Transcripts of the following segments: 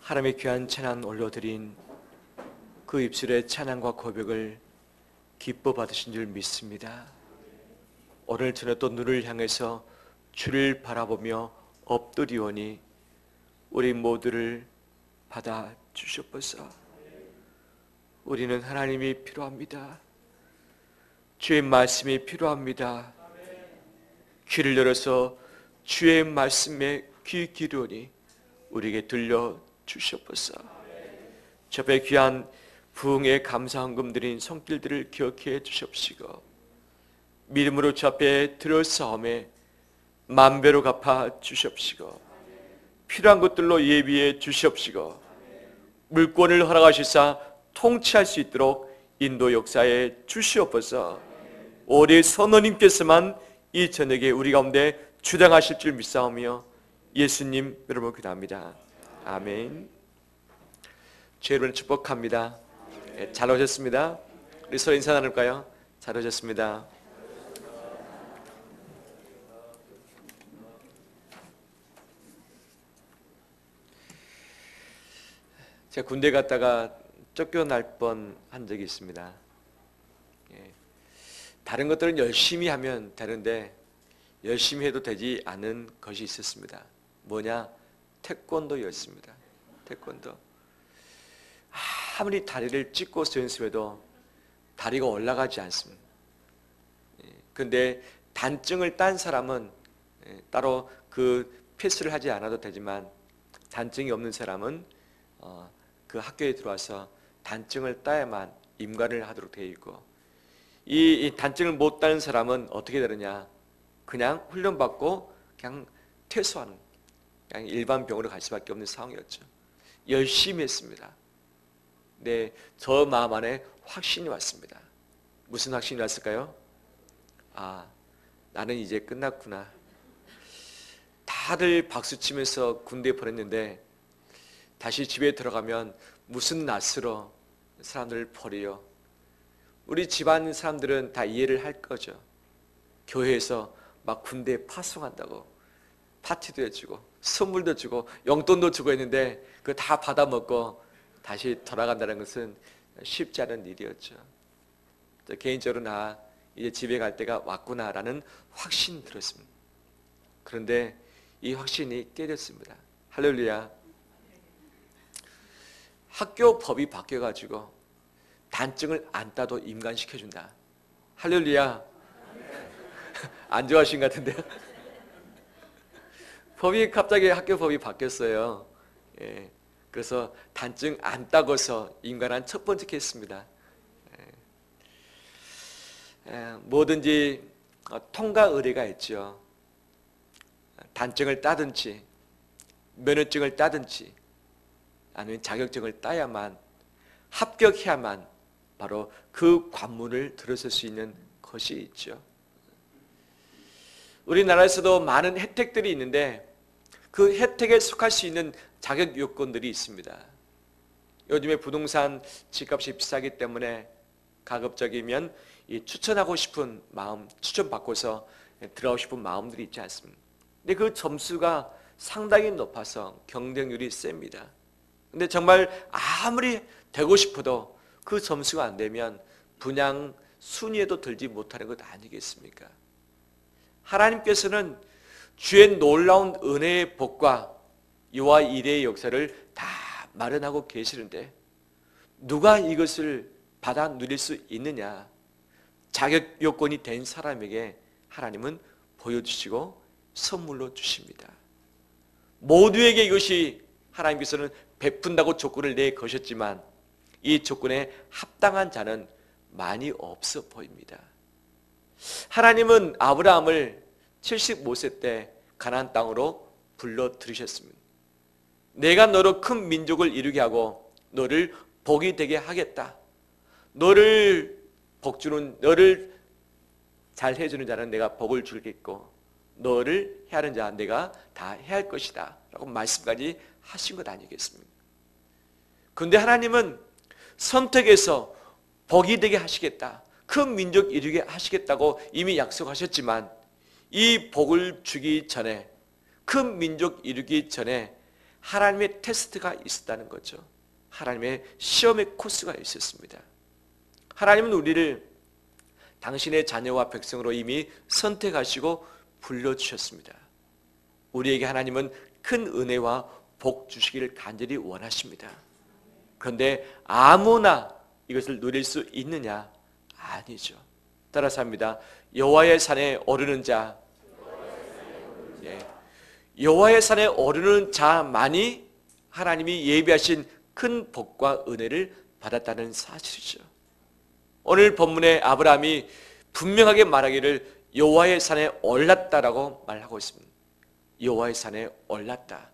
하나님의 귀한 찬양 올려드린 그 입술의 찬양과 고백을 기뻐 받으신 줄 믿습니다. 오늘 저녁 또 눈을 향해서 주를 바라보며 엎드리오니 우리 모두를 받아 주시옵소서. 우리는 하나님이 필요합니다. 주의 말씀이 필요합니다. 귀를 열어서 주의 말씀에 귀 기울이오니 우리에게 들려 주시옵소서. 저 앞에 귀한 부흥의 감사헌금 드린 손길들을 기억해 주시옵시고 믿음으로 저 앞에 들어싸움에 만배로 갚아 주시옵시고 필요한 것들로 예비해 주시옵시고 물권을 허락하시사 통치할 수 있도록 인도 역사에 주시옵소서. 오직 선원님께서만 이 저녁에 우리 가운데 주장하실 줄 믿사오며 예수님 이름으로 기도합니다. 아멘. 주 여러분을 축복합니다. 잘 오셨습니다. 우리 서로 인사 나눌까요? 잘 오셨습니다. 제가 군대 갔다가 쫓겨날 뻔한 적이 있습니다. 다른 것들은 열심히 하면 되는데 열심히 해도 되지 않은 것이 있었습니다. 뭐냐? 태권도였습니다. 태권도. 아무리 다리를 찢고 연습해도 다리가 올라가지 않습니다. 그런데 단증을 딴 사람은 따로 그 패스를 하지 않아도 되지만 단증이 없는 사람은 그 학교에 들어와서 단증을 따야만 임관을 하도록 되어 있고, 이 단증을 못 따는 사람은 어떻게 되느냐? 그냥 훈련받고 그냥 퇴소하는, 그냥 일반 병으로 갈 수밖에 없는 상황이었죠. 열심히 했습니다. 네, 저 마음 안에 확신이 왔습니다. 무슨 확신이 왔을까요? 아, 나는 이제 끝났구나. 다들 박수치면서 군대에 보냈는데 다시 집에 들어가면 무슨 낯으로 사람들을 버려요. 우리 집안 사람들은 다 이해를 할 거죠. 교회에서 막 군대에 파송한다고 파티도 해주고 선물도 주고 용돈도 주고 했는데 그거 다 받아먹고 다시 돌아간다는 것은 쉽지 않은 일이었죠. 개인적으로 나 이제 집에 갈 때가 왔구나라는 확신이 들었습니다. 그런데 이 확신이 깨졌습니다. 할렐루야. 학교 법이 바뀌어가지고 단증을 안 따도 임관시켜준다. 할렐루야. 안 좋아하신 것 같은데요? 법이 갑자기 학교 법이 바뀌었어요. 예. 그래서 단증 안 따고서 임관한 첫 번째 케이스입니다. 뭐든지 통과 의례가 있죠. 단증을 따든지 면허증을 따든지 아니면 자격증을 따야만, 합격해야만 바로 그 관문을 들어설 수 있는 것이 있죠. 우리나라에서도 많은 혜택들이 있는데 그 혜택에 속할 수 있는 자격 요건들이 있습니다. 요즘에 부동산 집값이 비싸기 때문에 가급적이면 이 추천하고 싶은 마음, 추천받고서 들어가고 싶은 마음들이 있지 않습니까? 근데 그 점수가 상당히 높아서 경쟁률이 셉니다. 근데 정말 아무리 되고 싶어도 그 점수가 안 되면 분양 순위에도 들지 못하는 것 아니겠습니까? 하나님께서는 주의 놀라운 은혜의 복과 이와 이래의 역사를 다 마련하고 계시는데 누가 이것을 받아 누릴 수 있느냐? 자격 요건이 된 사람에게 하나님은 보여주시고 선물로 주십니다. 모두에게 이것이 하나님께서는 베푼다고 조건을 내거셨지만 이 조건에 합당한 자는 많이 없어 보입니다. 하나님은 아브라함을 75세 때 가나안 땅으로 불러 들이셨습니다. 내가 너로 큰 민족을 이루게 하고 너를 복이 되게 하겠다. 너를 복주는, 너를 잘 해주는 자는 내가 복을 주겠고 너를 해하는 자 내가 다 해할 것이다 라고 말씀까지 하신 것 아니겠습니까? 그런데 하나님은 선택해서 복이 되게 하시겠다, 큰 민족 이루게 하시겠다고 이미 약속하셨지만 이 복을 주기 전에, 큰 민족 이루기 전에 하나님의 테스트가 있었다는 거죠. 하나님의 시험의 코스가 있었습니다. 하나님은 우리를 당신의 자녀와 백성으로 이미 선택하시고 불러주셨습니다. 우리에게 하나님은 큰 은혜와 복 주시기를 간절히 원하십니다. 그런데 아무나 이것을 누릴 수 있느냐? 아니죠. 따라서 합니다. 여호와의 산에 오르는 자, 여호와의 산에 오르는 자만이 하나님이 예비하신 큰 복과 은혜를 받았다는 사실이죠. 오늘 본문의 아브라함이 분명하게 말하기를 여호와의 산에 올랐다라고 말하고 있습니다. 여호와의 산에 올랐다.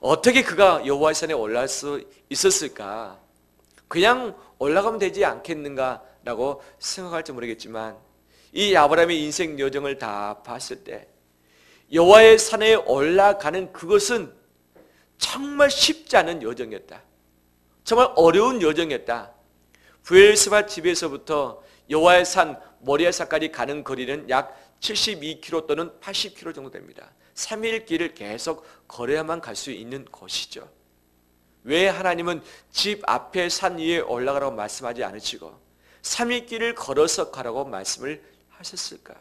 어떻게 그가 여호와의 산에 올라갈 수 있었을까? 그냥 올라가면 되지 않겠는가라고 생각할지 모르겠지만 이 아브라함의 인생 여정을 다 봤을 때 여호와의 산에 올라가는 그것은 정말 쉽지 않은 여정이었다. 정말 어려운 여정이었다. 브엘스바 집에서부터 여호와의 산 모리아산까지 가는 거리는 약 72km 또는 80km 정도 됩니다. 3일 길을 계속 걸어야만 갈 수 있는 곳이죠. 왜 하나님은 집 앞에 산 위에 올라가라고 말씀하지 않으시고 3일 길을 걸어서 가라고 말씀을 하셨을까?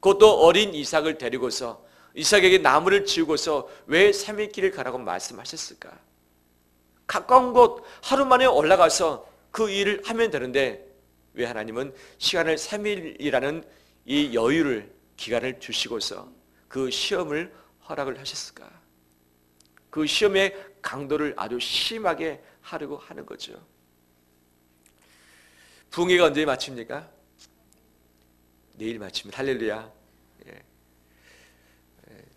그것도 어린 이삭을 데리고서 이삭에게 나무를 지우고서 왜 3일 길을 가라고 말씀하셨을까? 가까운 곳 하루 만에 올라가서 그 일을 하면 되는데 왜 하나님은 시간을 3일이라는 이 여유를 기간을 주시고서 그 시험을 허락을 하셨을까? 그 시험의 강도를 아주 심하게 하려고 하는 거죠. 부흥회가 언제 마칩니까? 내일 마칩니다. 할렐루야.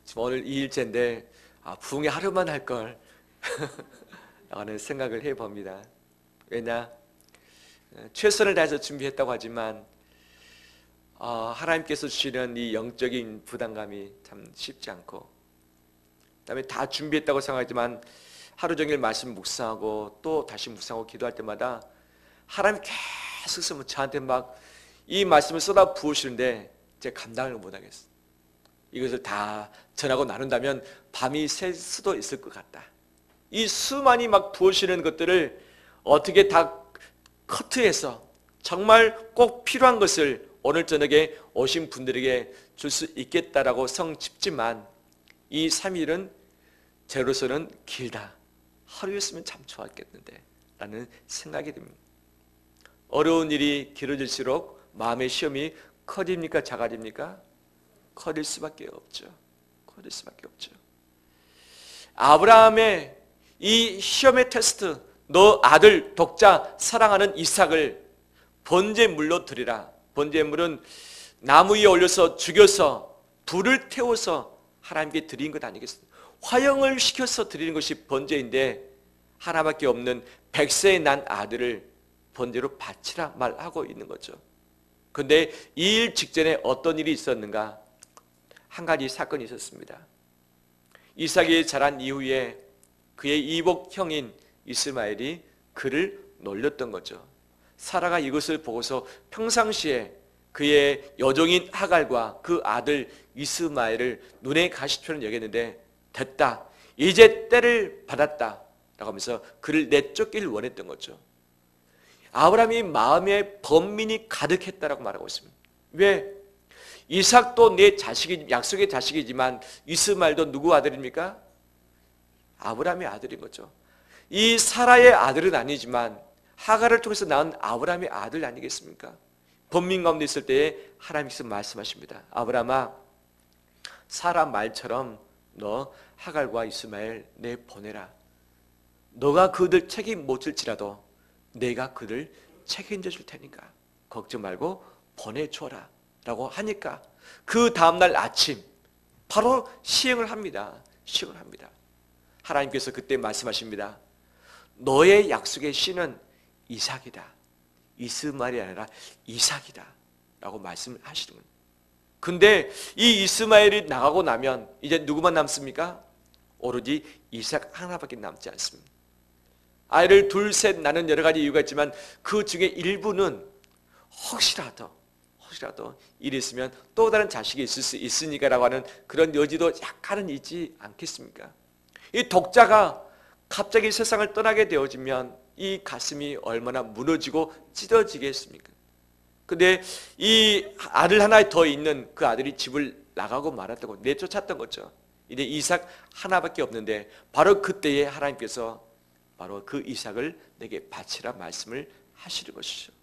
지금 오늘 2일째인데 부흥회 하루만 할걸 라는 생각을 해봅니다. 왜냐? 최선을 다해서 준비했다고 하지만 하나님께서 주시는 이 영적인 부담감이 참 쉽지 않고, 그다음에 다 준비했다고 생각하지만 하루 종일 말씀 묵상하고 또 다시 묵상하고 기도할 때마다 하나님 계속 저한테 막 이 말씀을 쏟아 부으시는데 제가 감당을 못하겠어요. 이것을 다 전하고 나눈다면 밤이 샐 수도 있을 것 같다. 이 수많이 막 부으시는 것들을 어떻게 다 커트해서 정말 꼭 필요한 것을 오늘 저녁에 오신 분들에게 줄 수 있겠다라고 성짓지만 이 3일은 저로서는 길다. 하루였으면 참 좋았겠는데 라는 생각이 듭니다. 어려운 일이 길어질수록 마음의 시험이 커집니까? 작아집니까? 커질 수밖에 없죠. 커질 수밖에 없죠. 아브라함의 이 시험의 테스트, 너 아들 독자 사랑하는 이삭을 번제물로 드리라. 번제물은 나무 위에 올려서 죽여서 불을 태워서 하나님께 드린 것 아니겠습니까? 화형을 시켜서 드리는 것이 번제인데 하나밖에 없는 100세에 난 아들을 번제로 바치라 말하고 있는 거죠. 그런데 이 일 직전에 어떤 일이 있었는가? 한 가지 사건이 있었습니다. 이삭이 자란 이후에 그의 이복 형인 이스마엘이 그를 놀렸던 거죠. 사라가 이것을 보고서 평상시에 그의 여종인 하갈과 그 아들 이스마엘을 눈의 가시처럼 여겼는데 됐다, 이제 때를 받았다 라고 하면서 그를 내쫓기를 원했던 거죠. 아브라함이 마음에 번민이 가득했다라고 말하고 있습니다. 왜? 이삭도 내 자식이, 약속의 자식이지만 이스마엘도 누구 아들입니까? 아브라함의 아들인 거죠. 이 사라의 아들은 아니지만 하갈을 통해서 낳은 아브라함의 아들 아니겠습니까? 번민 가운데 있을 때에 하나님께서 말씀하십니다. 아브라함아, 사라 말처럼 너 하갈과 이스마엘 내 보내라. 너가 그들 책임 못 질지라도 내가 그들 책임져 줄 테니까 걱정 말고 보내줘라 라고 하니까 그 다음날 아침 바로 시행을 합니다. 시행을 합니다. 하나님께서 그때 말씀하십니다. 너의 약속의 씨는 이삭이다. 이스마엘이 아니라 이삭이다 라고 말씀을 하시는 거예요. 근데 이 이스마엘이 나가고 나면 이제 누구만 남습니까? 오로지 이삭 하나밖에 남지 않습니다. 아이를 둘, 셋 낳는 여러 가지 이유가 있지만 그 중에 일부는 혹시라도 일이 있으면 또 다른 자식이 있을 수 있으니까 라고 하는 그런 여지도 약간은 있지 않겠습니까? 이 독자가 갑자기 세상을 떠나게 되어지면 이 가슴이 얼마나 무너지고 찢어지겠습니까? 근데 이 아들 하나 더 있는 그 아들이 집을 나가고 말았다고 내쫓았던 거죠. 이제 이삭 하나밖에 없는데 바로 그때에 하나님께서 바로 그 이삭을 내게 바치라 말씀을 하시는 것이죠.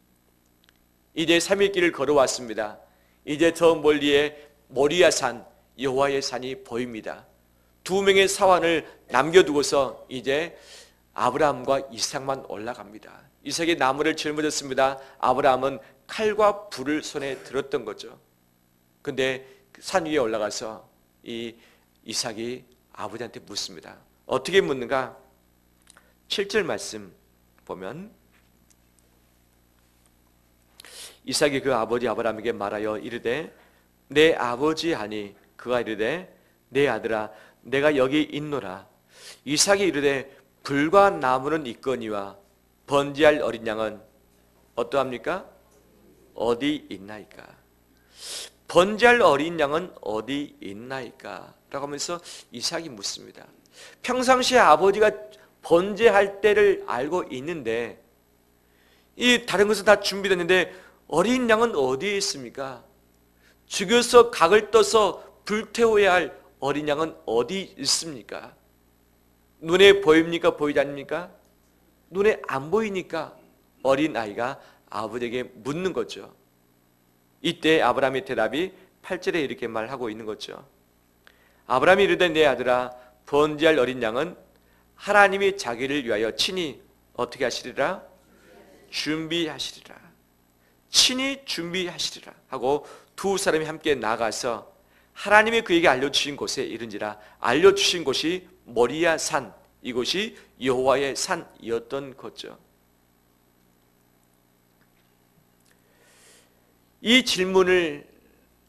이제 3일 길을 걸어왔습니다. 이제 저 멀리에 모리아 산, 여호와의 산이 보입니다. 2명의 사환을 남겨두고서 이제 아브라함과 이삭만 올라갑니다. 이삭이 나무를 짊어졌습니다. 아브라함은 칼과 불을 손에 들었던 거죠. 근데 산 위에 올라가서 이 이삭이 아버지한테 묻습니다. 어떻게 묻는가? 7절 말씀 보면 이삭이 그 아버지 아브라함에게 말하여 이르되 내 아버지 하니 그가 이르되 내 아들아 내가 여기 있노라. 이삭이 이르되 불과 나무는 있거니와 번제할 어린 양은 어떠합니까? 어디 있나이까? 번제할 어린 양은 어디 있나이까? 라고 하면서 이삭이 묻습니다. 평상시에 아버지가 번제할 때를 알고 있는데 이 다른 것은 다 준비됐는데 어린 양은 어디에 있습니까? 죽여서 각을 떠서 불태워야 할 어린 양은 어디 있습니까? 눈에 보입니까? 보이지 않습니까? 눈에 안 보이니까 어린 아이가 아버지에게 묻는 거죠. 이때 아브라함의 대답이 8절에 이렇게 말하고 있는 거죠. 아브라함이 이르되 내 아들아 번제할 어린 양은 하나님이 자기를 위하여 친히 어떻게 하시리라? 준비하시리라. 친히 준비하시리라 하고 두 사람이 함께 나가서 하나님이 그에게 알려주신 곳에 이른지라. 알려주신 곳이 모리아 산, 이곳이 여호와의 산이었던 거죠. 이 질문을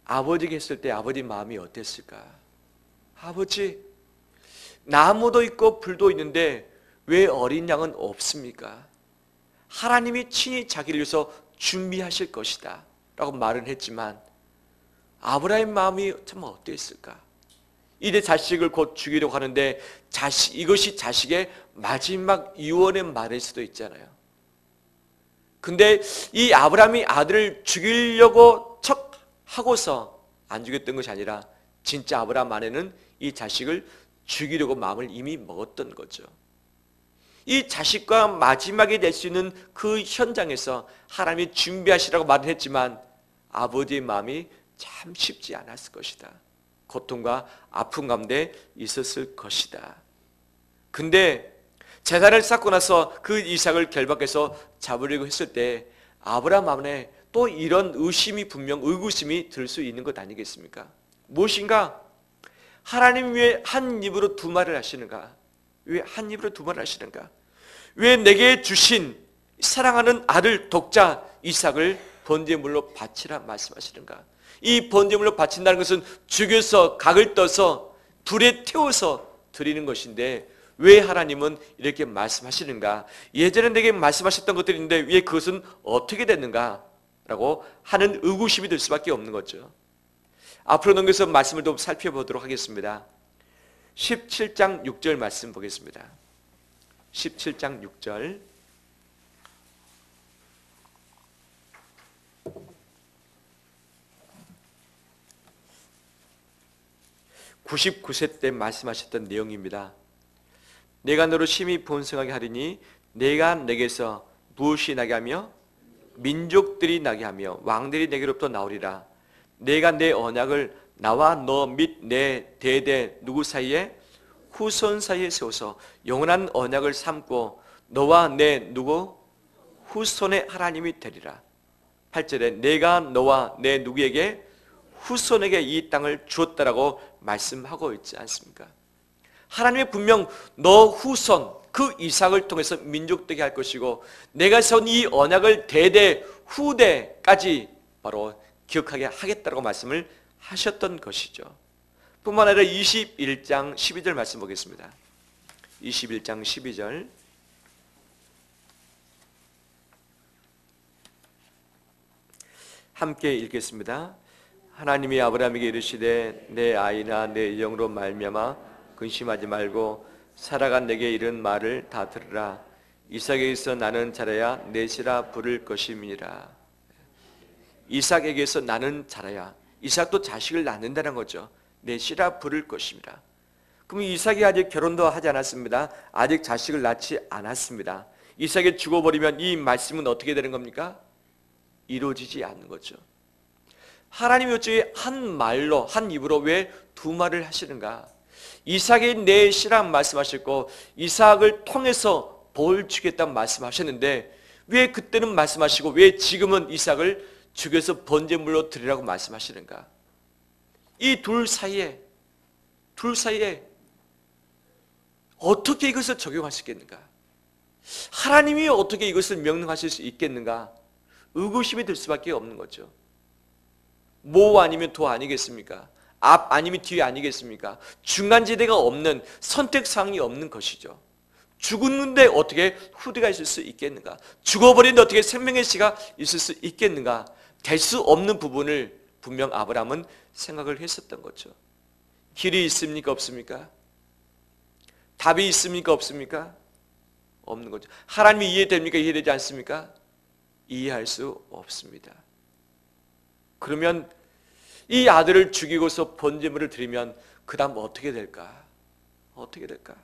아버지에게 했을 때 아버지 마음이 어땠을까? 아버지, 나무도 있고 불도 있는데 왜 어린 양은 없습니까? 하나님이 친히 자기를 위해서 준비하실 것이다 라고 말은 했지만 아브라함의 마음이 참 어땠을까? 이제 자식을 곧 죽이려고 하는데 이것이 자식의 마지막 유언의 말일 수도 있잖아요. 근데 이 아브라함이 아들을 죽이려고 척 하고서 안 죽였던 것이 아니라 진짜 아브라함 안에는 이 자식을 죽이려고 마음을 이미 먹었던 거죠. 이 자식과 마지막에 될 수 있는 그 현장에서 하나님이 준비하시라고 말을 했지만 아버지의 마음이 참 쉽지 않았을 것이다. 고통과 아픔 가운데 있었을 것이다. 근데 제단을 쌓고 나서 그 이삭을 결박해서 잡으려고 했을 때 아브라함 안에 또 이런 의심이 분명 의구심이 들 수 있는 것 아니겠습니까? 무엇인가? 하나님 왜 한 입으로 두 말을 하시는가? 왜 한 입으로 두 말을 하시는가? 왜 내게 주신 사랑하는 아들 독자 이삭을 번제물로 바치라 말씀하시는가? 이 번제물로 바친다는 것은 죽여서 각을 떠서 불에 태워서 드리는 것인데 왜 하나님은 이렇게 말씀하시는가? 예전에 내게 말씀하셨던 것들이 있는데 왜 그것은 어떻게 됐는가? 라고 하는 의구심이 들 수밖에 없는 거죠. 앞으로 넘겨서 말씀을 좀 살펴보도록 하겠습니다. 17장 6절 말씀 보겠습니다. 17장 6절 (99세) 때 말씀하셨던 내용입니다. 내가 너로 심히 번성하게 하리니 내가 내게서 무엇이 나게 하며 민족들이 나게 하며 왕들이 내게로부터 나오리라. 내가 내 언약을 나와 너 및 내 대대 누구 사이에 후손 사이에 세워서 영원한 언약을 삼고 너와 내 누구 후손의 하나님이 되리라. 8절에 내가 너와 내 누구에게 후손에게 이 땅을 주었다라고 말씀하고 있지 않습니까? 하나님이 분명 너 후손 그 이삭을 통해서 민족되게 할 것이고 내가 세운 이 언약을 대대 후대까지 바로 기억하게 하겠다라고 말씀을 하셨던 것이죠. 뿐만 아니라 21장 12절 말씀 보겠습니다. 21장 12절 함께 읽겠습니다. 하나님이 아브라함에게 이르시되 내 아이나 내 영으로 말미암아 근심하지 말고 사라가 내게 이른 말을 다 들으라. 이삭에게서 나는 자라야 넷이라 부를 것임이니라. 이삭에게서 나는 자라야, 이삭도 자식을 낳는다는 거죠. 넷이라 부를 것입니다. 그럼 이삭이 아직 결혼도 하지 않았습니다. 아직 자식을 낳지 않았습니다. 이삭이 죽어버리면 이 말씀은 어떻게 되는 겁니까? 이루어지지 않는 거죠. 하나님이 어찌 한 말로, 한 입으로 왜 두 말을 하시는가? 이삭이 넷이라 말씀하셨고 이삭을 통해서 복을 주겠다는 말씀하셨는데 왜 그때는 말씀하시고 왜 지금은 이삭을 죽여서 번제물로 드리라고 말씀하시는가? 이 둘 사이에 어떻게 이것을 적용할 수 있겠는가? 하나님이 어떻게 이것을 명령하실 수 있겠는가? 의구심이 들 수밖에 없는 거죠. 모 아니면 도 아니겠습니까? 앞 아니면 뒤 아니겠습니까? 중간지대가 없는, 선택사항이 없는 것이죠. 죽었는데 어떻게 후대가 있을 수 있겠는가? 죽어버린데 어떻게 생명의 씨가 있을 수 있겠는가? 될 수 없는 부분을 분명 아브라함은 생각을 했었던 거죠. 길이 있습니까? 없습니까? 답이 있습니까? 없습니까? 없는 거죠. 하나님이 이해됩니까? 이해되지 않습니까? 이해할 수 없습니다. 그러면 이 아들을 죽이고서 번제물을 드리면 그 다음 어떻게 될까? 어떻게 될까?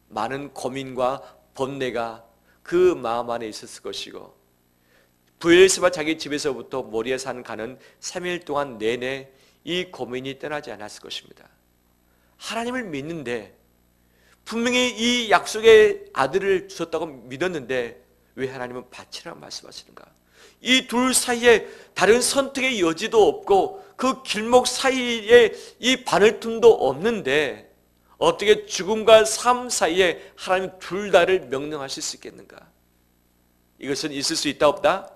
많은 고민과 번뇌가 그 마음 안에 있었을 것이고 부엘세바 자기 집에서부터 모리아산 가는 3일 동안 내내 이 고민이 떠나지 않았을 것입니다. 하나님을 믿는데 분명히 이 약속의 아들을 주셨다고 믿었는데 왜 하나님은 바치라고 말씀하시는가? 이 둘 사이에 다른 선택의 여지도 없고 그 길목 사이에 이 바늘틈도 없는데 어떻게 죽음과 삶 사이에 하나님 둘 다를 명령하실 수 있겠는가? 이것은 있을 수 있다 없다?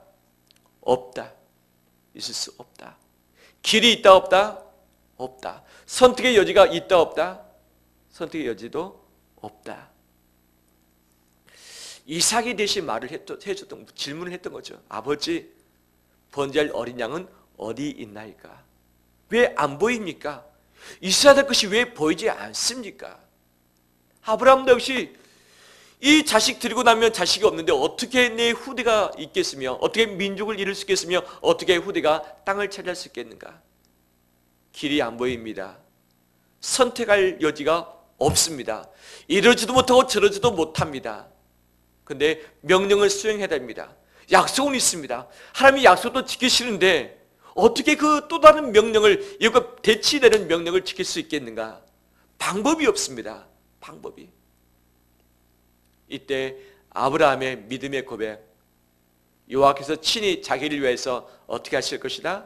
없다. 있을 수 없다. 길이 있다 없다? 없다. 선택의 여지가 있다 없다? 선택의 여지도 없다. 이삭이 대신 말을 해줬던, 질문을 했던 거죠. 아버지, 번제할 어린 양은 어디 있나이까? 왜 안 보입니까? 있어야 될 것이 왜 보이지 않습니까? 아브라함도 역시 이 자식 드리고 나면 자식이 없는데 어떻게 내 후대가 있겠으며 어떻게 민족을 이룰 수 있겠으며 어떻게 후대가 땅을 차지할 수 있겠는가? 길이 안 보입니다. 선택할 여지가 없습니다. 이러지도 못하고 저러지도 못합니다. 근데 명령을 수행해야 됩니다. 약속은 있습니다. 하나님이 약속도 지키시는데 어떻게 그 또 다른 명령을, 이것과 대치되는 명령을 지킬 수 있겠는가? 방법이 없습니다. 방법이. 이때 아브라함의 믿음의 고백, 여호와께서 친히 자기를 위해서 어떻게 하실 것이다?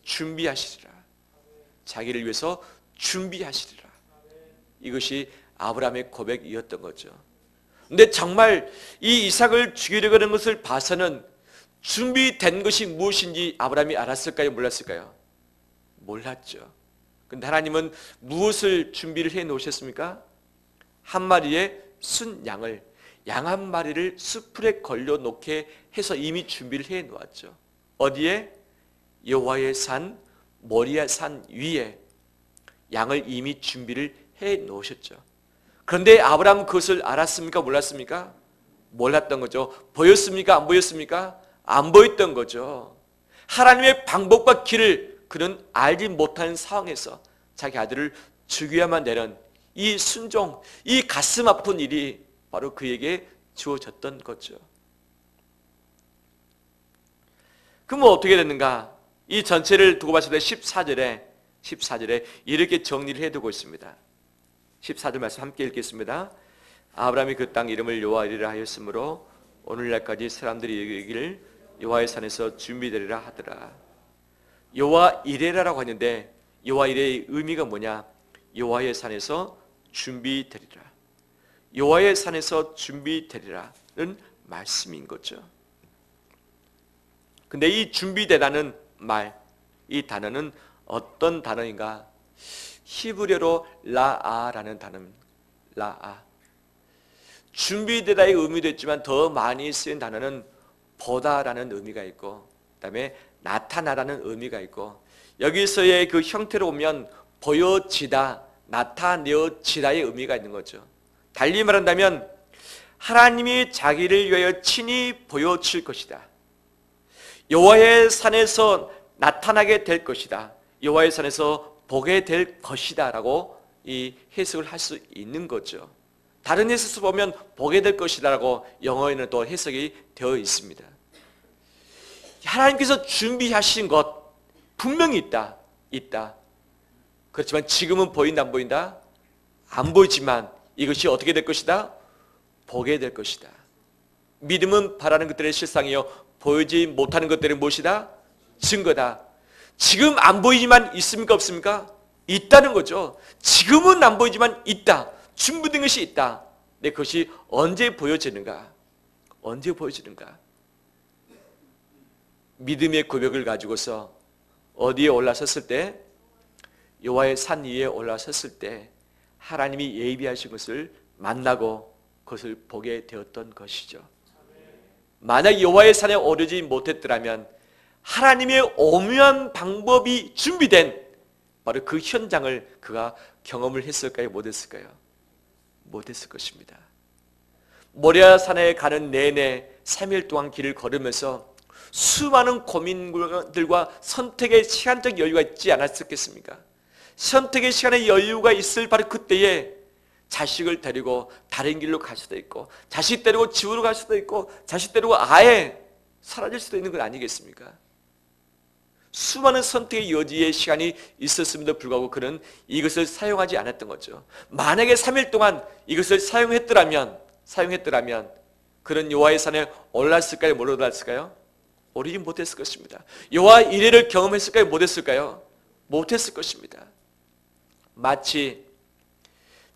준비하시리라. 자기를 위해서 준비하시리라. 이것이 아브라함의 고백이었던 거죠. 근데 정말 이 이삭을 죽이려고 하는 것을 봐서는 준비된 것이 무엇인지 아브라함이 알았을까요? 몰랐을까요? 몰랐죠. 근데 하나님은 무엇을 준비를 해 놓으셨습니까? 한 마리의 순양을, 양 한 마리를 수풀에 걸려 놓게 해서 이미 준비를 해 놓았죠. 어디에? 여호와의 산 모리아 산 위에 양을 이미 준비를 해 놓으셨죠. 그런데 아브라함은 그것을 알았습니까? 몰랐습니까? 몰랐던 거죠. 보였습니까? 안 보였습니까? 안 보였던 거죠. 하나님의 방법과 길을 그는 알지 못하는 상황에서 자기 아들을 죽여야만 되는 이 순종, 이 가슴 아픈 일이 바로 그에게 주어졌던 거죠. 그러면 어떻게 됐는가? 이 전체를 두고 봤을 때 14절에 이렇게 정리를 해두고 있습니다. 14절 말씀 함께 읽겠습니다. 아브라함이 그 땅 이름을 여호와 이레라 하였으므로 오늘날까지 사람들이 이르기를 여호와의 산에서 준비되리라 하더라. 여호와 이레라라고 하는데 여호와 이레의 의미가 뭐냐? 여호와의 산에서 준비되리라. 여호와의 산에서 준비되리라는 말씀인 거죠. 근데 이 준비되라는 말, 이 단어는 어떤 단어인가? 히브리어로 라아라는 단어입니다. 라아. 준비되다의 의미도 있지만 더 많이 쓰인 단어는 보다라는 의미가 있고 그 다음에 나타나라는 의미가 있고 여기서의 그 형태로 보면 보여지다, 나타내어지다의 의미가 있는 거죠. 달리 말한다면 하나님이 자기를 위하여 친히 보여줄 것이다. 여호와의 산에서 나타나게 될 것이다. 여호와의 산에서 보게 될 것이다 라고 이 해석을 할 수 있는 거죠. 다른 해석에서 보면 보게 될 것이다 라고 영어에는 또 해석이 되어 있습니다. 하나님께서 준비하신 것 분명히 있다. 그렇지만 지금은 보인다 안 보인다? 안 보이지만 이것이 어떻게 될 것이다? 보게 될 것이다. 믿음은 바라는 것들의 실상이요 보이지 못하는 것들은 무엇이다? 증거다. 지금 안 보이지만 있습니까 없습니까? 있다는 거죠. 지금은 안 보이지만 있다. 준비된 것이 있다. 근데 그것이 언제 보여지는가? 언제 보여지는가? 믿음의 고백을 가지고서 어디에 올라섰을 때? 여호와의 산 위에 올라섰을 때 하나님이 예비하신 것을 만나고 그것을 보게 되었던 것이죠. 만약 여호와의 산에 오르지 못했더라면 하나님의 오묘한 방법이 준비된 바로 그 현장을 그가 경험을 했을까요? 못했을까요? 못했을 것입니다. 모리아 산에 가는 내내 3일 동안 길을 걸으면서 수많은 고민들과 선택의 시간적 여유가 있지 않았겠습니까? 선택의 시간의 여유가 있을 바로 그때에 자식을 데리고 다른 길로 갈 수도 있고 자식 데리고 집으로 갈 수도 있고 자식 데리고 아예 사라질 수도 있는 건 아니겠습니까? 수많은 선택의 여지의 시간이 있었음에도 불구하고 그는 이것을 사용하지 않았던 거죠. 만약에 3일 동안 이것을 사용했더라면 그는 여호와의 산에 올랐을까요? 못 올랐을까요? 오르지 못했을 것입니다. 여호와 이레를 경험했을까요? 못했을까요? 못했을 것입니다. 마치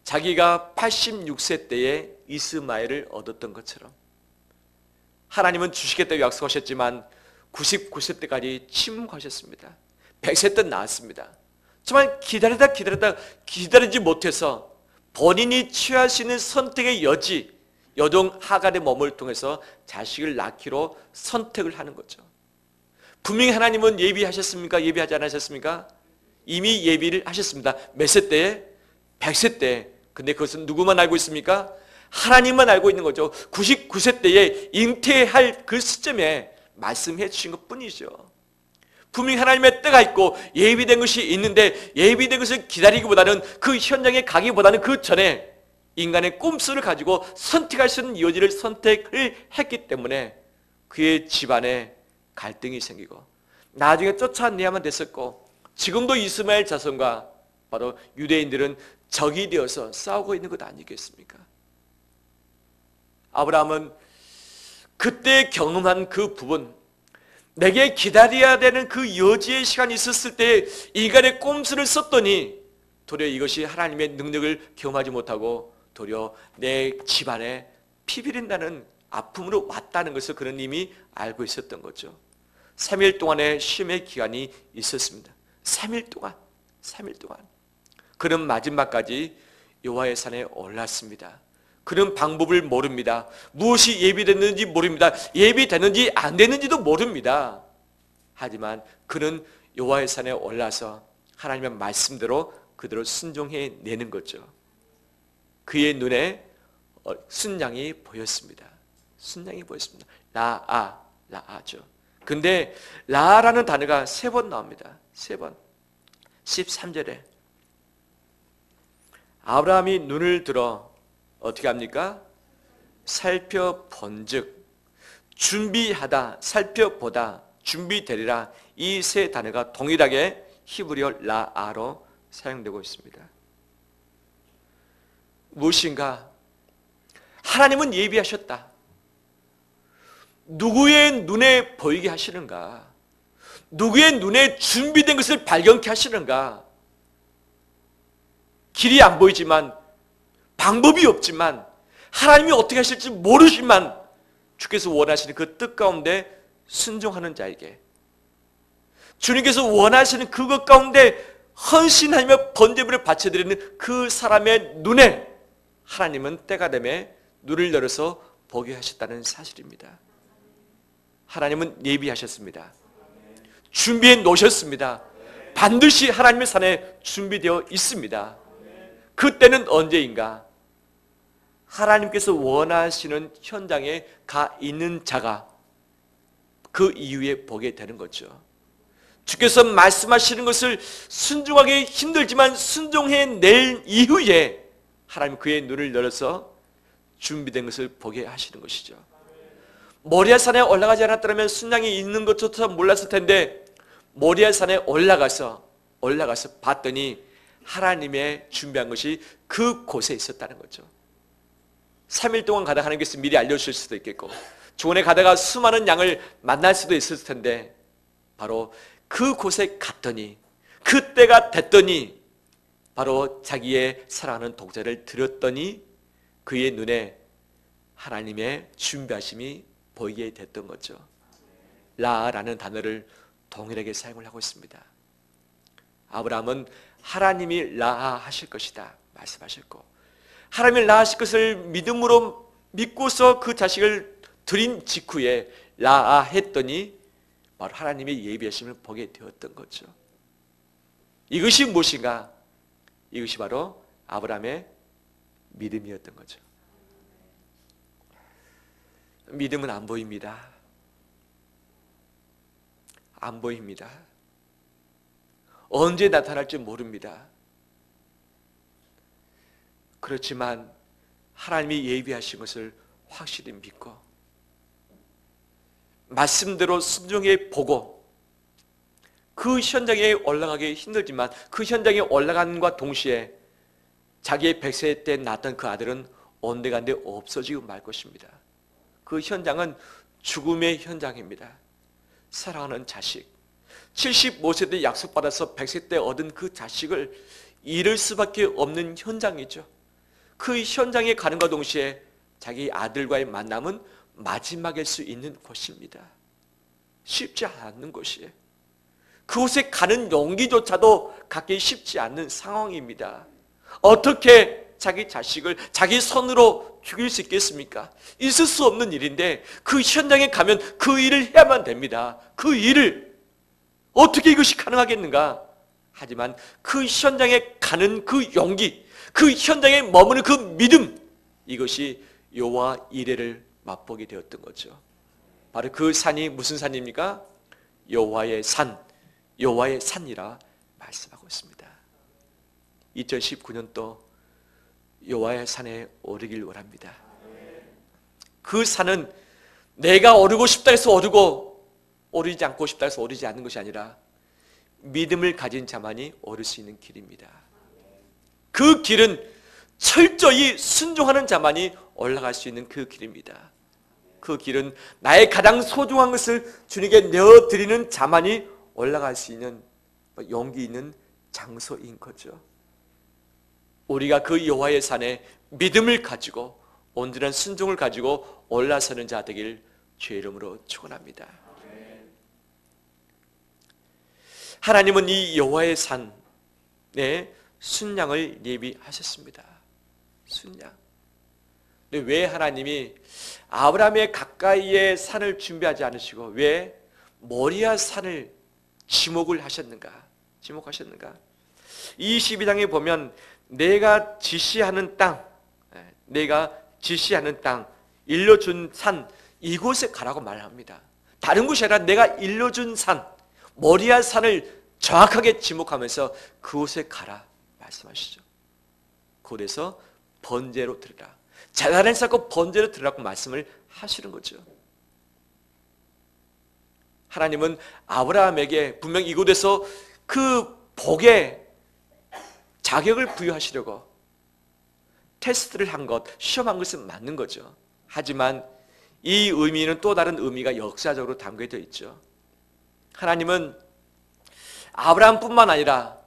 자기가 86세 때에 이스마엘을 얻었던 것처럼 하나님은 주시겠다고 약속하셨지만 99세 때까지 침묵하셨습니다. 100세 때 나았습니다. 정말 기다리지 못해서 본인이 취할 수 있는 선택의 여종 하갈의 몸을 통해서 자식을 낳기로 선택을 하는 거죠. 분명히 하나님은 예비하셨습니까? 예비하지 않으셨습니까? 이미 예비를 하셨습니다. 몇 세 때에? 100세 때. 근데 그것은 누구만 알고 있습니까? 하나님만 알고 있는 거죠. 99세 때에 잉태할 그 시점에 말씀해 주신 것 뿐이죠. 분명히 하나님의 때가 있고 예비된 것이 있는데 예비된 것을 기다리기보다는 그 현장에 가기보다는 그 전에 인간의 꼼수를 가지고 선택할 수 있는 여지를 선택을 했기 때문에 그의 집안에 갈등이 생기고 나중에 쫓아내야만 됐었고 지금도 이스마엘 자손과 바로 유대인들은 적이 되어서 싸우고 있는 것 아니겠습니까? 아브라함은 그때 경험한 그 부분, 내게 기다려야 되는 그 여지의 시간이 있었을 때 인간의 꼼수를 썼더니 도리어 이것이 하나님의 능력을 경험하지 못하고 도리어 내 집안에 피비린다는 아픔으로 왔다는 것을 그는 이미 알고 있었던 거죠. 3일 동안의 쉼의 기간이 있었습니다. 3일 동안 그는 마지막까지 여호와의 산에 올랐습니다. 그는 방법을 모릅니다. 무엇이 예비됐는지 모릅니다. 예비됐는지 안 됐는지도 모릅니다. 하지만 그는 여호와의 산에 올라서 하나님의 말씀대로 그대로 순종해 내는 거죠. 그의 눈에 순양이 보였습니다. 순양이 보였습니다. 라아죠. 근데 라라는 단어가 3번 나옵니다. 3번. 13절에 아브라함이 눈을 들어 어떻게 합니까? 살펴본즉 준비하다, 살펴보다, 준비되리라 이 세 단어가 동일하게 히브리어 라아로 사용되고 있습니다. 무엇인가? 하나님은 예비하셨다. 누구의 눈에 보이게 하시는가? 누구의 눈에 준비된 것을 발견케 하시는가? 길이 안 보이지만 방법이 없지만 하나님이 어떻게 하실지 모르지만 주께서 원하시는 그 뜻 가운데 순종하는 자에게 주님께서 원하시는 그것 가운데 헌신하며 번제물을 바쳐드리는 그 사람의 눈에 하나님은 때가 되매 눈을 열어서 보게 하셨다는 사실입니다. 하나님은 예비하셨습니다. 준비해 놓으셨습니다. 반드시 하나님의 산에 준비되어 있습니다. 그때는 언제인가? 하나님께서 원하시는 현장에 가 있는 자가 그 이후에 보게 되는 거죠. 주께서 말씀하시는 것을 순종하기 힘들지만 순종해낼 이후에 하나님 그의 눈을 열어서 준비된 것을 보게 하시는 것이죠. 모리아산에 올라가지 않았더라면 순양이 있는 것조차 몰랐을 텐데 모리아산에 올라가서 봤더니 하나님의 준비한 것이 그곳에 있었다는 거죠. 3일 동안 가다가 하나님께서 미리 알려주실 수도 있겠고 주원에 가다가 수많은 양을 만날 수도 있을 텐데 바로 그곳에 갔더니 그때가 됐더니 바로 자기의 사랑하는 독자를 드렸더니 그의 눈에 하나님의 준비하심이 보이게 됐던 거죠. 라라는 단어를 동일하게 사용을 하고 있습니다. 아브라함은 하나님이 라하 하실 것이다 말씀하셨고 하나님이 라하 하실 것을 믿음으로 믿고서 그 자식을 드린 직후에 라하 했더니 바로 하나님의 예비하심을 보게 되었던 거죠. 이것이 무엇인가? 이것이 바로 아브라함의 믿음이었던 거죠. 믿음은 안 보입니다. 안 보입니다. 언제 나타날지 모릅니다. 그렇지만 하나님이 예비하신 것을 확실히 믿고 말씀대로 순종해 보고 그 현장에 올라가기 힘들지만 그 현장에 올라간과 동시에 자기의 100세 때 낳았던 그 아들은 온데간데 없어지고 말 것입니다. 그 현장은 죽음의 현장입니다. 사랑하는 자식 75세 때 약속받아서 100세 때 얻은 그 자식을 잃을 수밖에 없는 현장이죠. 그 현장에 가는과 동시에 자기 아들과의 만남은 마지막일 수 있는 곳입니다. 쉽지 않는 곳이에요. 그곳에 가는 용기조차도 갖기 쉽지 않는 상황입니다. 어떻게 자기 자식을 자기 손으로 죽일 수 있겠습니까? 있을 수 없는 일인데 그 현장에 가면 그 일을 해야만 됩니다. 그 일을 어떻게 이것이 가능하겠는가? 하지만 그 현장에 가는 그 용기, 그 현장에 머무는 그 믿음, 이것이 여호와 이레를 맛보게 되었던 거죠. 바로 그 산이 무슨 산입니까? 여호와의 산, 여호와의 산이라 말씀하고 있습니다. 2019년도 여호와의 산에 오르길 원합니다. 그 산은 내가 오르고 싶다 해서 오르고 오르지 않고 싶다 해서 오르지 않는 것이 아니라 믿음을 가진 자만이 오를 수 있는 길입니다. 그 길은 철저히 순종하는 자만이 올라갈 수 있는 그 길입니다. 그 길은 나의 가장 소중한 것을 주님께 내어드리는 자만이 올라갈 수 있는 용기 있는 장소인 거죠. 우리가 그 여호와의 산에 믿음을 가지고 온전한 순종을 가지고 올라서는 자 되길 주의 이름으로 축원합니다. 하나님은 이 여호와의 산에 순양을 예비하셨습니다. 순양. 근데 왜 하나님이 아브라함의 가까이에 산을 준비하지 않으시고 왜 모리아 산을 지목하셨는가? 22장에 보면 내가 지시하는 땅, 일러준 산 이곳에 가라고 말합니다. 다른 곳이 아니라 내가 일러준 산, 모리아 산을 정확하게 지목하면서 그곳에 가라 말씀하시죠. 그곳에서 번제로 드리라. 제단을 쌓고 번제로 드리라고 말씀을 하시는 거죠. 하나님은 아브라함에게 분명 이곳에서 그 복에 자격을 부여하시려고 테스트를 한 것, 시험한 것은 맞는 거죠. 하지만 이 의미는 또 다른 의미가 역사적으로 담겨져 있죠. 하나님은 아브라함뿐만 아니라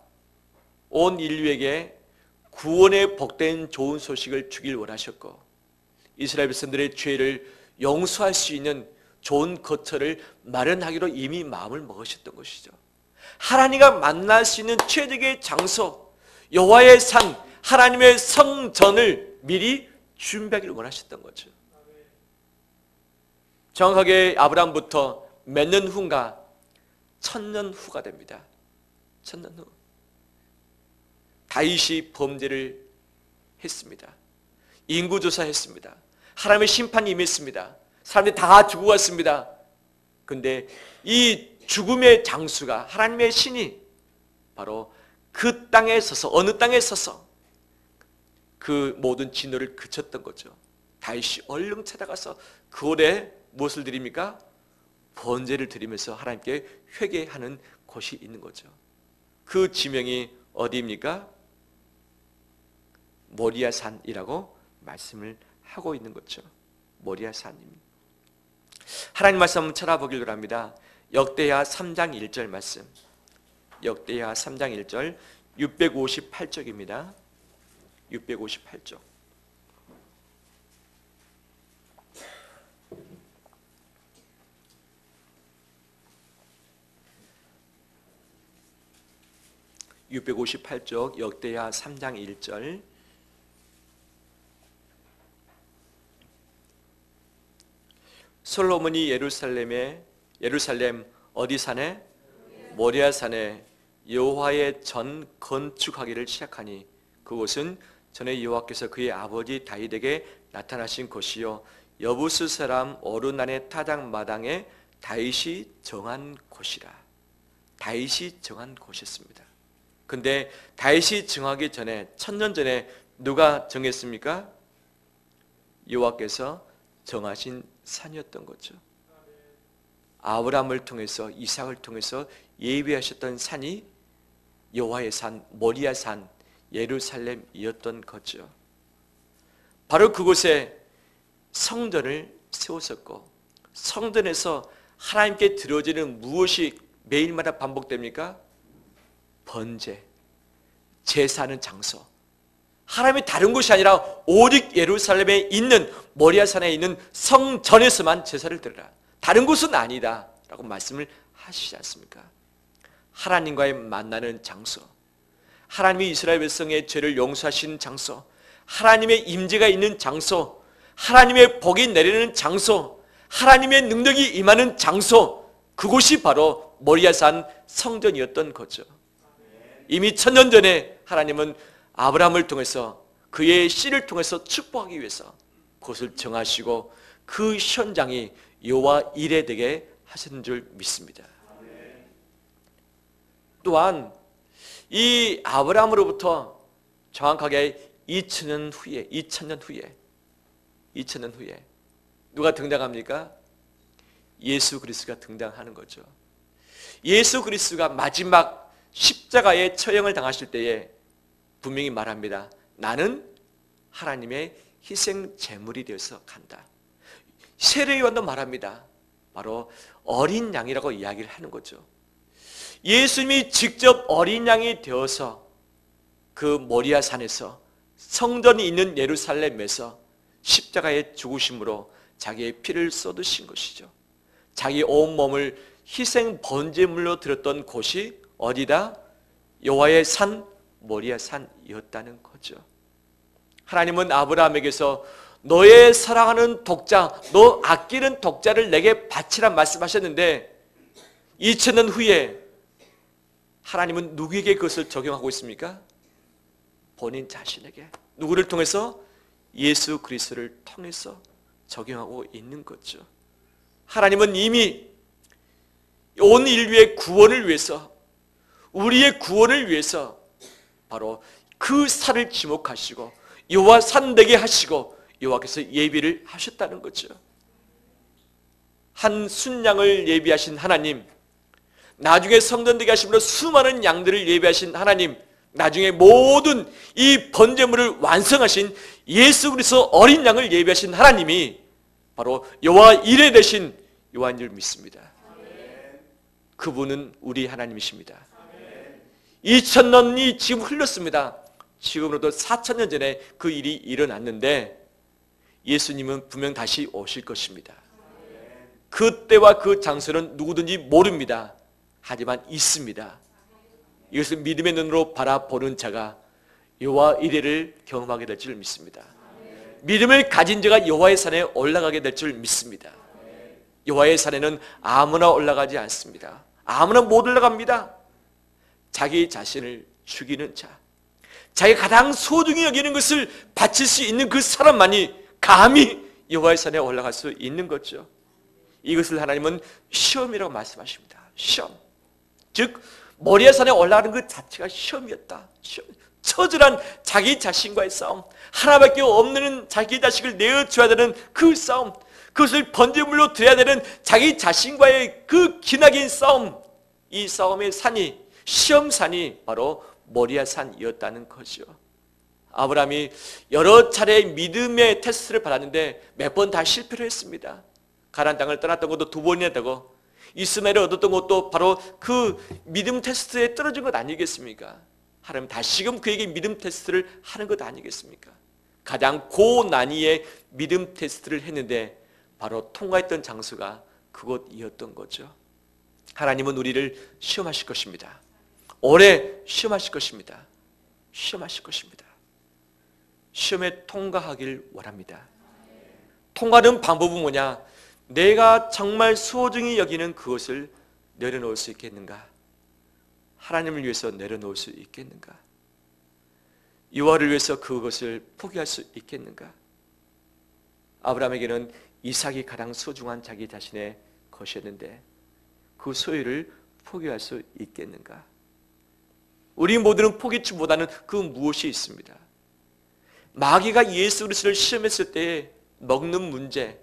온 인류에게 구원의 복된 좋은 소식을 주길 원하셨고 이스라엘 백성들의 죄를 용서할 수 있는 좋은 거처를 마련하기로 이미 마음을 먹으셨던 것이죠. 하나님과 만날 수 있는 최적의 장소, 여호와의 산, 하나님의 성전을 미리 준비하기를 원하셨던 거죠. 정확하게 아브라함부터 몇 년 후인가 1000년 후가 됩니다. 1000년 후 다윗이 범죄를 했습니다. 인구조사 했습니다. 하나님의 심판이 임했습니다. 사람들이 다 죽어갔습니다. 근데 이 죽음의 장수가, 하나님의 신이 바로 그 땅에 서서, 어느 땅에 서서 그 모든 진노를 그쳤던 거죠. 다윗이 얼른 찾아가서 그 올에 무엇을 드립니까? 번제를 드리면서 하나님께 회개하는 곳이 있는 거죠. 그 지명이 어디입니까? 모리아산이라고 말씀을 하고 있는 거죠. 모리아산입니다. 하나님 말씀 한번 찾아보기를 합니다. 역대하 3장 1절 말씀. 역대하 3장 1절 658쪽입니다. 658쪽. (658쪽) 역대하 3장 1절. 솔로몬이 예루살렘 어디 산에? 모리아 산에 여호와의 전 건축하기를 시작하니 그곳은 전에 여호와께서 그의 아버지 다윗에게 나타나신 곳이요 여부스 사람 어르난의 타작마당에 다윗이 정한 곳이라. 다윗이 정한 곳이었습니다. 근데 다윗이 정하기 전에, 1000년 전에 누가 정했습니까? 여호와께서 정하신 산이었던 거죠. 아브라함을 통해서, 이삭을 통해서 예비하셨던 산이 여호와의 산, 모리아 산, 예루살렘이었던 거죠. 바로 그곳에 성전을 세웠었고, 성전에서 하나님께 드려지는 무엇이 매일마다 반복됩니까? 번제, 제사하는 장소. 하나님이 다른 곳이 아니라 오직 예루살렘에 있는 모리아 산에 있는 성전에서만 제사를 드려라. 다른 곳은 아니다 라고 말씀을 하시지 않습니까? 하나님과의 만나는 장소, 하나님이 이스라엘 백성의 죄를 용서하시는 장소, 하나님의 임재가 있는 장소, 하나님의 복이 내리는 장소, 하나님의 능력이 임하는 장소, 그곳이 바로 모리아산 성전이었던 거죠. 이미 1000년 전에 하나님은 아브라함을 통해서, 그의 씨를 통해서 축복하기 위해서 그것을 정하시고 그 현장이 여호와 이레 되게 하신 줄 믿습니다. 또한 이 아브라함으로부터 정확하게 2000년 후에 누가 등장합니까? 예수 그리스도가 등장하는 거죠. 예수 그리스도가 마지막 십자가의 처형을 당하실 때에 분명히 말합니다. 나는 하나님의 희생 제물이 되어서 간다. 세례요한도 말합니다. 바로 어린 양이라고 이야기를 하는 거죠. 예수님이 직접 어린 양이 되어서 그 모리아 산에서, 성전이 있는 예루살렘에서 십자가의 죽으심으로 자기의 피를 쏟으신 것이죠. 자기 온몸을 희생 번제물로 드렸던 곳이 어디다? 여호와의 산 모리아 산이었다는 거죠. 하나님은 아브라함에게서 너의 사랑하는 독자, 너 아끼는 독자를 내게 바치라 말씀하셨는데 2000년 후에 하나님은 누구에게 그것을 적용하고 있습니까? 본인 자신에게. 누구를 통해서? 예수 그리스도를 통해서 적용하고 있는 거죠. 하나님은 이미 온 인류의 구원을 위해서, 우리의 구원을 위해서 바로 그 산을 지목하시고 여호와 산 되게 하시고 여호와께서 예비를 하셨다는 거죠. 한 순양을 예비하신 하나님, 나중에 성전 되게 하심으로 수많은 양들을 예비하신 하나님, 나중에 모든 이 번제물을 완성하신 예수 그리스도 어린 양을 예비하신 하나님이 바로 여호와 이레 되신 여호와인 줄 믿습니다. 그분은 우리 하나님이십니다. 2000년이 지금 흘렀습니다. 지금으로도 4000년 전에 그 일이 일어났는데 예수님은 분명 다시 오실 것입니다. 그때와 그 장소는 누구든지 모릅니다. 하지만 있습니다. 이것을 믿음의 눈으로 바라보는 자가 여호와 이레를 경험하게 될 줄 믿습니다. 믿음을 가진 자가 여호와의 산에 올라가게 될 줄 믿습니다. 여호와의 산에는 아무나 올라가지 않습니다. 아무나 못 올라갑니다. 자기 자신을 죽이는 자, 자기가 가장 소중히 여기는 것을 바칠 수 있는 그 사람만이 감히 여호와의 산에 올라갈 수 있는 거죠. 이것을 하나님은 시험이라고 말씀하십니다. 시험. 즉 모리아 산에 올라가는 그 자체가 시험이었다. 시험. 처절한 자기 자신과의 싸움, 하나밖에 없는 자기 자식을 내어줘야 되는 그 싸움, 그것을 번제물로 드려야 되는 자기 자신과의 그 기나긴 싸움, 이 싸움의 산이, 시험산이 바로 모리아 산이었다는 거죠. 아브라함이 여러 차례 믿음의 테스트를 받았는데 몇 번 다 실패를 했습니다. 가나안 땅을 떠났던 것도 2번이나 했다고, 이스마엘을 얻었던 것도 바로 그 믿음 테스트에 떨어진 것 아니겠습니까? 하나님 다시금 그에게 믿음 테스트를 하는 것 아니겠습니까? 가장 고난이의 믿음 테스트를 했는데 바로 통과했던 장소가 그곳이었던 거죠. 하나님은 우리를 시험하실 것입니다. 오래 시험하실 것입니다. 시험하실 것입니다. 시험에 통과하길 원합니다. 통과하는 방법은 뭐냐? 내가 정말 소중히 여기는 그것을 내려놓을 수 있겠는가? 하나님을 위해서 내려놓을 수 있겠는가? 여호와를 위해서 그것을 포기할 수 있겠는가? 아브라함에게는 이삭이 가장 소중한 자기 자신의 것이었는데 그 소유를 포기할 수 있겠는가? 우리 모두는 포기치보다는 그 무엇이 있습니다. 마귀가 예수 그리스도를 시험했을 때 먹는 문제,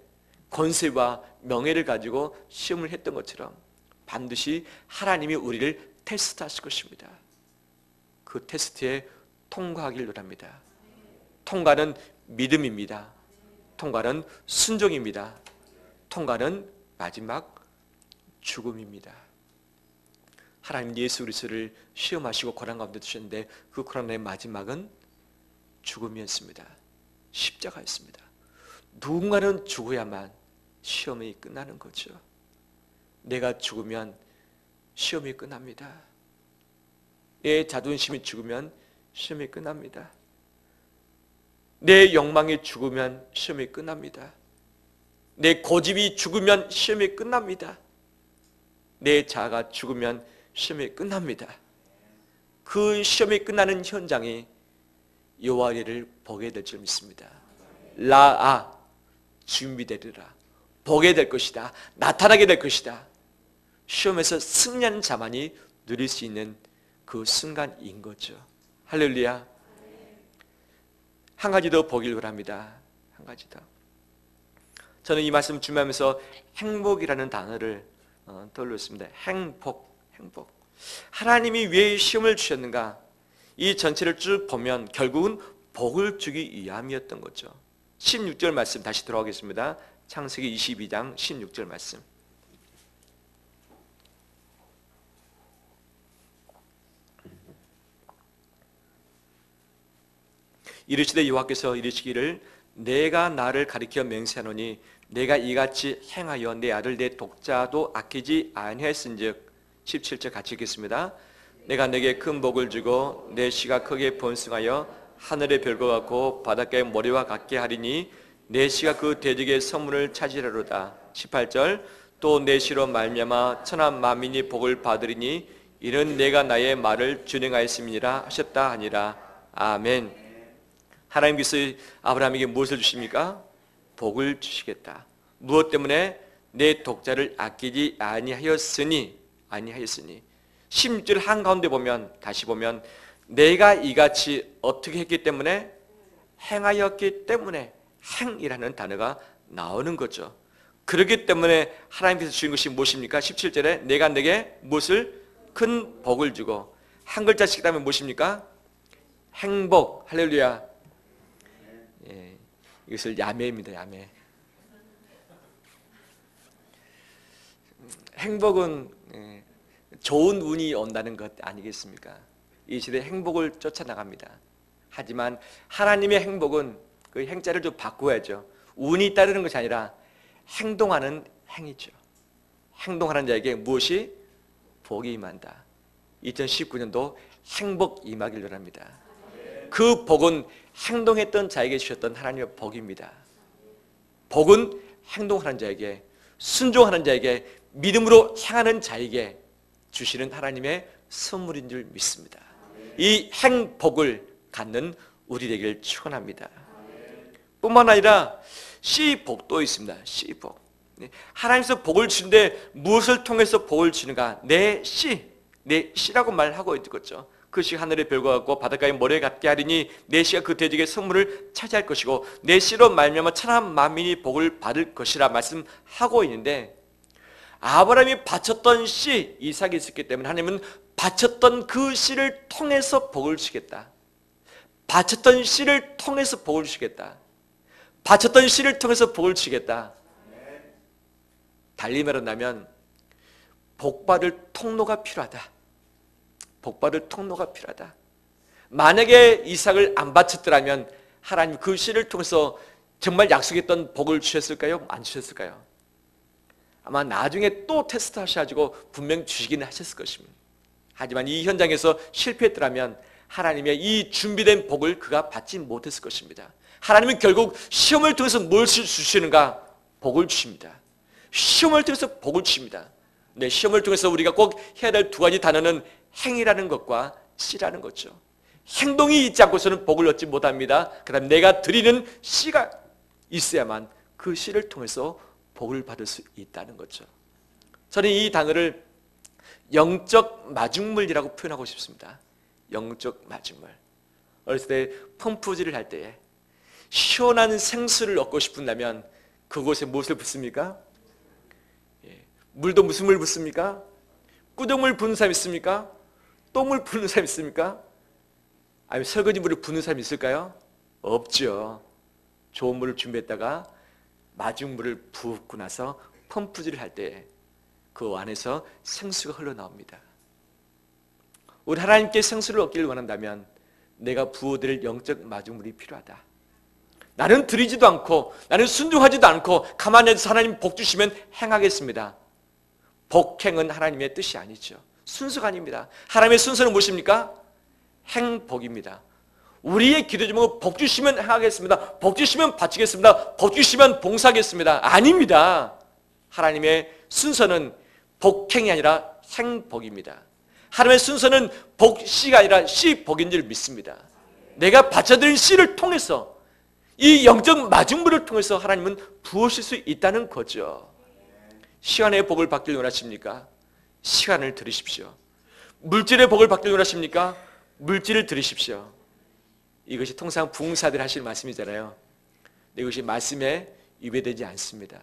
권세와 명예를 가지고 시험을 했던 것처럼 반드시 하나님이 우리를 테스트하실 것입니다. 그 테스트에 통과하길 바랍니다. 통과는 믿음입니다. 통과는 순종입니다. 통과는 마지막 죽음입니다. 하나님 예수 그리스도를 시험하시고 고난 가운데 두셨는데 그 고난의 마지막은 죽음이었습니다. 십자가였습니다. 누군가는 죽어야만 시험이 끝나는 거죠. 내가 죽으면 시험이 끝납니다. 내 자존심이 죽으면 시험이 끝납니다. 내 욕망이 죽으면 시험이 끝납니다. 내 고집이 죽으면 시험이 끝납니다. 내 자아가 죽으면 시험이 끝납니다. 그 시험이 끝나는 현장이 여호와를 보게 될 줄 믿습니다. 라아, 준비되리라. 보게 될 것이다. 나타나게 될 것이다. 시험에서 승리하는 자만이 누릴 수 있는 그 순간인 거죠. 할렐루야. 한 가지 더 보길 바랍니다. 한 가지 더. 저는 이 말씀 준비하면서 행복이라는 단어를 떠올렸습니다. 행복. 하나님이 왜 시험을 주셨는가? 이 전체를 쭉 보면 결국은 복을 주기 위함이었던 거죠. 16절 말씀 다시 돌아오겠습니다. 창세기 22장 16절 말씀. 이르시되 여호와께서 이르시기를 내가 나를 가리켜 맹세하노니 내가 이같이 행하여 내 아들 내 독자도 아끼지 아니하였은즉 17절 같이 읽겠습니다. 내가 내게 큰 복을 주고 내 씨가 크게 번성하여 하늘의 별과 같고 바닷가의 모래와 같게 하리니 내 씨가 그 대적의 선물을 차지하리로다. 18절 또 내 씨로 말미암아 천한 만민이 복을 받으리니 이는 내가 나의 말을 준행하였음이니라 하셨다 하니라. 아멘. 하나님께서 아브라함에게 무엇을 주십니까? 복을 주시겠다. 무엇 때문에? 내 독자를 아끼지 아니하였으니 16절 한가운데 보면 다시 보면 내가 이같이 어떻게 했기 때문에? 행하였기 때문에 행이라는 단어가 나오는 거죠. 그렇기 때문에 하나님께서 주신 것이 무엇입니까? 17절에 내가 내게 무엇을? 큰 복을 주고 한 글자씩 하면 무엇입니까? 행복. 할렐루야. 예, 이것을 야매입니다. 야매. 행복은 좋은 운이 온다는 것 아니겠습니까? 이 시대에 행복을 쫓아나갑니다. 하지만 하나님의 행복은 그 행자를 좀 바꾸어야죠. 운이 따르는 것이 아니라 행동하는 행위죠. 행동하는 자에게 무엇이? 복이 임한다. 2019년도 행복 임하길 바랍니다. 그 복은 행동했던 자에게 주셨던 하나님의 복입니다. 복은 행동하는 자에게, 순종하는 자에게, 믿음으로 향하는 자에게 주시는 하나님의 선물인 줄 믿습니다. 이 행복을 갖는 우리 되기를 축원합니다. 뿐만 아니라 씨 복도 있습니다. 씨 복. 하나님께서 복을 주는데 무엇을 통해서 복을 주는가? 내 씨라고 말하고 있겠죠. 그 씨 하늘의 별과 같고 바닷가의 모래 같게 하리니 내 씨가 그 대적의 성물을 차지할 것이고 내 씨로 말미암아 천한 만민이 복을 받을 것이라 말씀하고 있는데, 아브라함이 바쳤던 씨 이삭이 있었기 때문에 하나님은 바쳤던 그 씨를 통해서 복을 주겠다. 바쳤던 씨를 통해서 복을 주겠다. 바쳤던 씨를 통해서 복을 주겠다. 달리 말한다면 복받을 통로가 필요하다. 복받을 통로가 필요하다. 만약에 이삭을 안 바쳤더라면 하나님 그 씨를 통해서 정말 약속했던 복을 주셨을까요? 안 주셨을까요? 아마 나중에 또 테스트 하셔가지고 분명 주시기는 하셨을 것입니다. 하지만 이 현장에서 실패했더라면 하나님의 이 준비된 복을 그가 받지 못했을 것입니다. 하나님은 결국 시험을 통해서 뭘 주시는가? 복을 주십니다. 시험을 통해서 복을 주십니다. 네, 시험을 통해서 우리가 꼭 해야 될 두 가지 단어는 행이라는 것과 씨라는 거죠. 행동이 있지 않고서는 복을 얻지 못합니다. 그 다음 내가 드리는 씨가 있어야만 그 씨를 통해서 복을 받을 수 있다는 거죠. 저는 이 단어를 영적 마중물이라고 표현하고 싶습니다. 영적 마중물. 어렸을 때 펌프질을 할 때에 시원한 생수를 얻고 싶은다면 그곳에 무엇을 붓습니까? 물도 무슨 물 붓습니까? 꾸덕물 부는 사람 있습니까? 똥물 부는 사람 있습니까? 아니면 설거지 물을 부는 사람 있을까요? 없죠. 좋은 물을 준비했다가 마중 물을 붓고 나서 펌프질을 할 때 그 안에서 생수가 흘러나옵니다. 우리 하나님께 생수를 얻기를 원한다면 내가 부어드릴 영적 마중물이 필요하다. 나는 드리지도 않고 나는 순종하지도 않고 가만히 있어서 하나님 복 주시면 행하겠습니다. 복행은 하나님의 뜻이 아니죠. 순서가 아닙니다. 하나님의 순서는 무엇입니까? 행복입니다. 우리의 기도 제목은 복 주시면 행하겠습니다. 복 주시면 바치겠습니다. 복 주시면 봉사하겠습니다. 아닙니다. 하나님의 순서는 복행이 아니라 행복입니다. 하나님의 순서는 복씨가 아니라 씨복인 줄 믿습니다. 내가 바쳐드린 씨를 통해서 이 영적 마중물을 통해서 하나님은 부으실 수 있다는 거죠. 시간의 복을 받길 원하십니까? 시간을 들으십시오. 물질의 복을 받길 원하십니까? 물질을 들으십시오. 이것이 통상 부흥사들 하실 말씀이잖아요. 이것이 말씀에 위배되지 않습니다.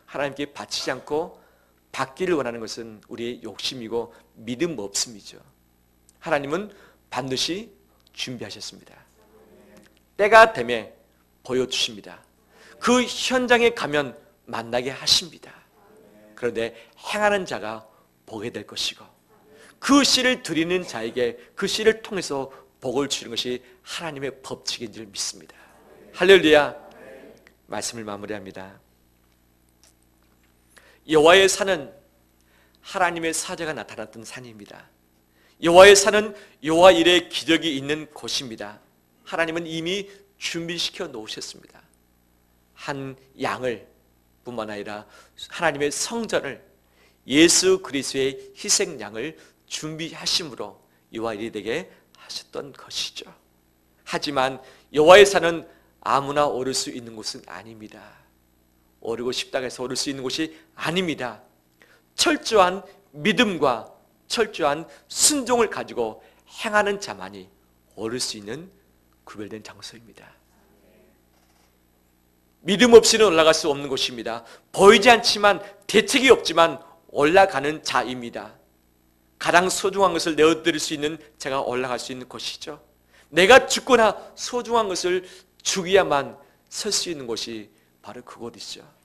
하나님께 바치지 않고 받기를 원하는 것은 우리의 욕심이고 믿음 없음이죠. 하나님은 반드시 준비하셨습니다. 때가 되면 보여주십니다. 그 현장에 가면 만나게 하십니다. 그런데 행하는 자가 보게 될 것이고 그 씨를 드리는 자에게 그 씨를 통해서 복을 주는 것이 하나님의 법칙인 줄 믿습니다. 할렐루야. 말씀을 마무리합니다. 여호와의 산은 하나님의 사자가 나타났던 산입니다. 여호와의 산은 여호와 일의 기적이 있는 곳입니다. 하나님은 이미 준비시켜 놓으셨습니다. 한 양을 뿐만 아니라 하나님의 성전을 예수 그리스도의 희생양을 준비하심으로 여호와 일이 되게 하셨던 것이죠. 하지만 여호와의 산은 아무나 오를 수 있는 곳은 아닙니다. 오르고 싶다고 해서 오를 수 있는 곳이 아닙니다. 철저한 믿음과 철저한 순종을 가지고 행하는 자만이 오를 수 있는 구별된 장소입니다. 믿음 없이는 올라갈 수 없는 곳입니다. 보이지 않지만 대책이 없지만 올라가는 자입니다. 가장 소중한 것을 내어드릴 수 있는 자가 올라갈 수 있는 곳이죠. 내가 죽거나 소중한 것을 죽여야만 설 수 있는 곳이 바로 그곳이죠.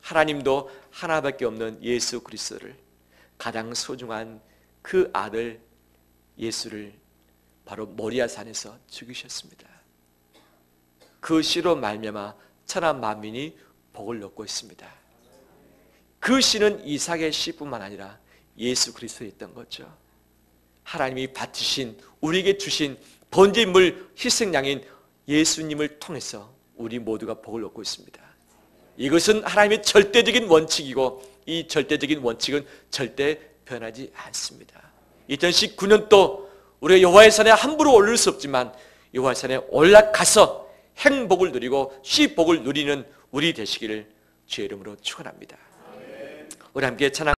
하나님도 하나밖에 없는 예수 그리스도를 가장 소중한 그 아들 예수를 바로 모리아 산에서 죽이셨습니다. 그 씨로 말미암아 천한 만민이 복을 얻고 있습니다. 그 씨는 이삭의 씨뿐만 아니라 예수 그리스도였던 거죠. 하나님이 바치신 우리에게 주신 번제물 희생양인 예수님을 통해서 우리 모두가 복을 얻고 있습니다. 이것은 하나님의 절대적인 원칙이고 이 절대적인 원칙은 절대 변하지 않습니다. 2019년도 우리가 여호와의 산에 함부로 오를 수 없지만 여호와 산에 올라가서 행복을 누리고 시복을 누리는 우리 되시기를 주의 이름으로 축원합니다. 우리 함께 찬양